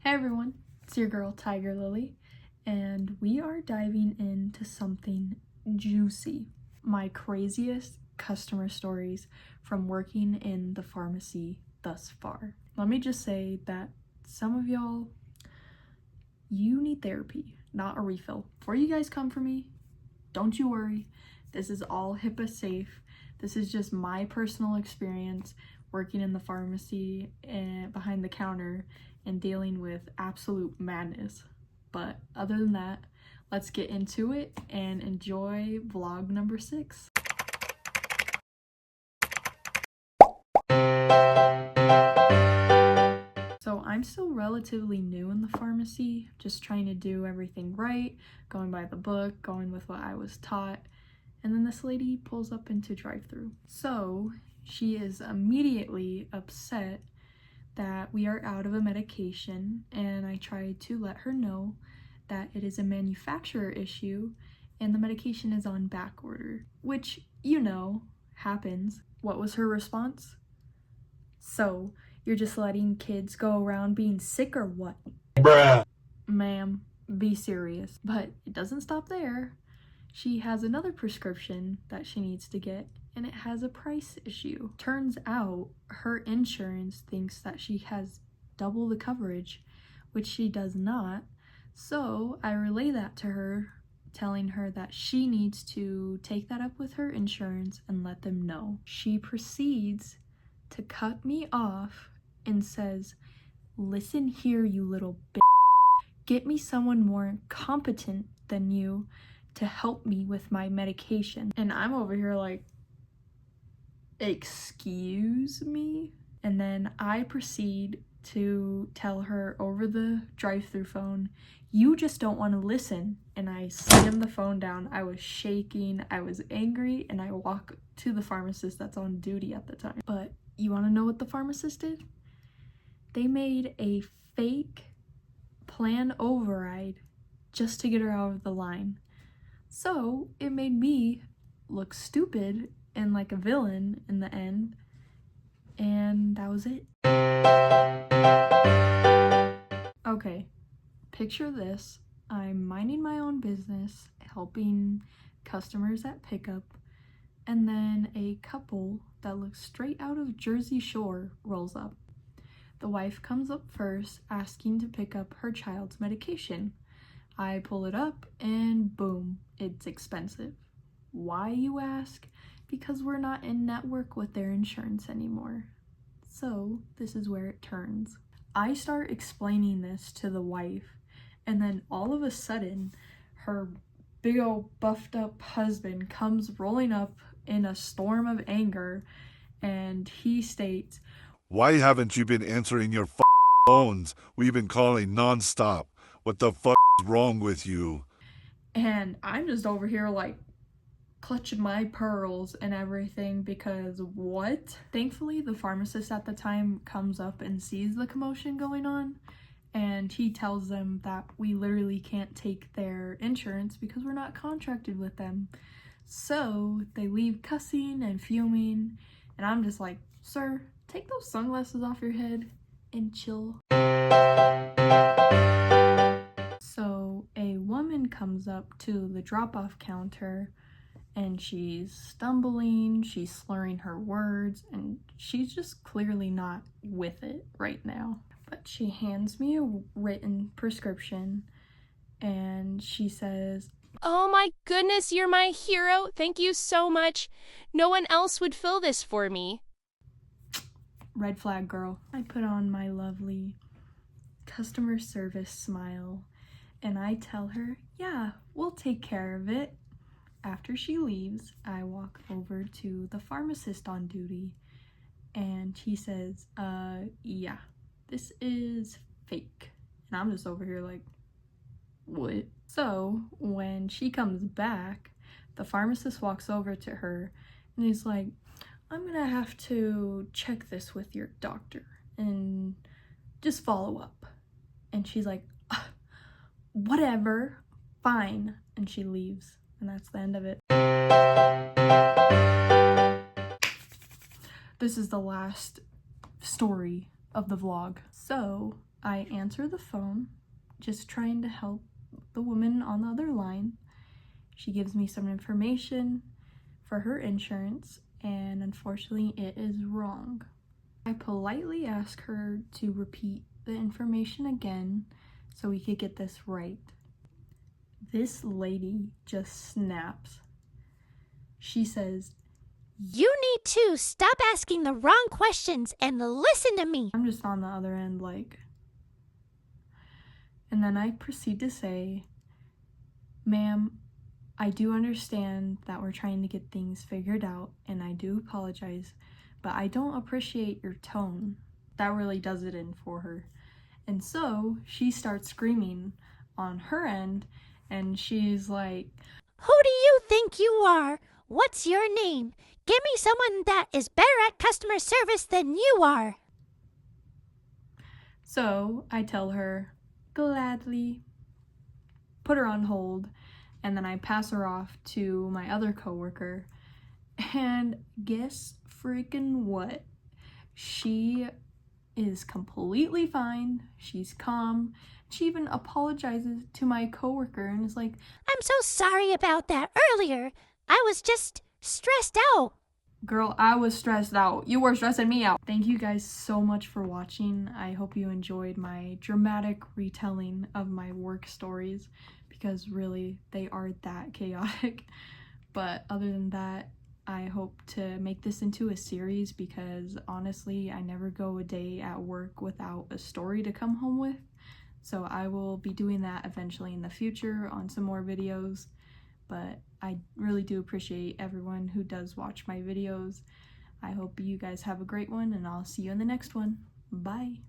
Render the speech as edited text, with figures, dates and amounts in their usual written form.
Hey everyone, it's your girl Tiger Lily, and we are diving into something juicy. My craziest customer stories from working in the pharmacy thus far. Let me just say that some of y'all, you need therapy, not a refill. Before you guys come for me, don't you worry. This is all HIPAA safe. This is just my personal experience working in the pharmacy and behind the counter and dealing with absolute madness. But other than that, let's get into it and enjoy vlog number 6. So I'm still relatively new in the pharmacy, just trying to do everything right, going by the book, going with what I was taught. And then this lady pulls up into drive-thru. So she is immediately upset that we are out of a medication, and I tried to let her know that it is a manufacturer issue and the medication is on back order, which, you know, happens. What was her response? So, you're just letting kids go around being sick or what? Bruh. Ma'am, be serious. But it doesn't stop there. She has another prescription that she needs to get, and it has a price issue. Turns out her insurance thinks that she has double the coverage, which she does not. So I relay that to her, telling her that she needs to take that up with her insurance and let them know. She proceeds to cut me off and says, "Listen here, you little bitch. Get me someone more competent than you to help me with my medication." And I'm over here like, excuse me? And then I proceed to tell her over the drive-thru phone, "You just don't want to listen." And I slammed the phone down. I was shaking, I was angry, and I walk to the pharmacist that's on duty at the time. But you want to know what the pharmacist did? They made a fake plan override just to get her out of the line. So it made me look stupid and like a villain in the end, and that was it. Okay, picture this. I'm minding my own business, helping customers at pickup, and then a couple that looks straight out of Jersey Shore rolls up. The wife comes up first, asking to pick up her child's medication. I pull it up and boom, it's expensive. Why, you ask? Because we're not in network with their insurance anymore. So this is where it turns. I start explaining this to the wife, and then all of a sudden her big old buffed up husband comes rolling up in a storm of anger, and he states, "Why haven't you been answering your phones? We've been calling nonstop. What the is wrong with you?" And I'm just over here like clutching my pearls and everything, because what? Thankfully, the pharmacist at the time comes up and sees the commotion going on, and he tells them that we literally can't take their insurance because we're not contracted with them. So they leave cussing and fuming, and I'm just like, "Sir, take those sunglasses off your head and chill." So a woman comes up to the drop-off counter, and she's stumbling, she's slurring her words, and she's just clearly not with it right now. But she hands me a written prescription, and she says, "Oh my goodness, you're my hero. Thank you so much. No one else would fill this for me." Red flag, girl. I put on my lovely customer service smile, and I tell her, "Yeah, we'll take care of it." After she leaves, I walk over to the pharmacist on duty, and he says, yeah, this is fake." And I'm just over here like, what? So when she comes back, the pharmacist walks over to her and he's like, "I'm gonna have to check this with your doctor and just follow up." And she's like, "Whatever, fine." And she leaves. And that's the end of it. This is the last story of the vlog. So I answer the phone, just trying to help the woman on the other line. She gives me some information for her insurance, and unfortunately it is wrong. I politely ask her to repeat the information again so we could get this right. This lady just snaps. She says, "You need to stop asking the wrong questions and listen to me." I'm just on the other end like, and then I proceed to say, "Ma'am, I do understand that we're trying to get things figured out, and I do apologize, but I don't appreciate your tone." That really does it in for her. And so she starts screaming on her end, and she's like, "Who do you think you are? What's your name? Give me someone that is better at customer service than you are." so I tell her, gladly, put her on hold, and then I pass her off to my other coworker. And guess freaking what? She is completely fine. She's calm. She even apologizes to my coworker and is like, "I'm so sorry about that earlier. I was just stressed out." "Girl, I was stressed out. You were stressing me out." Thank you guys so much for watching. I hope you enjoyed my dramatic retelling of my work stories, because really they are that chaotic. But other than that, I hope to make this into a series, because honestly, I never go a day at work without a story to come home with. So I will be doing that eventually in the future on some more videos. But I really do appreciate everyone who does watch my videos. I hope you guys have a great one, and I'll see you in the next one. Bye.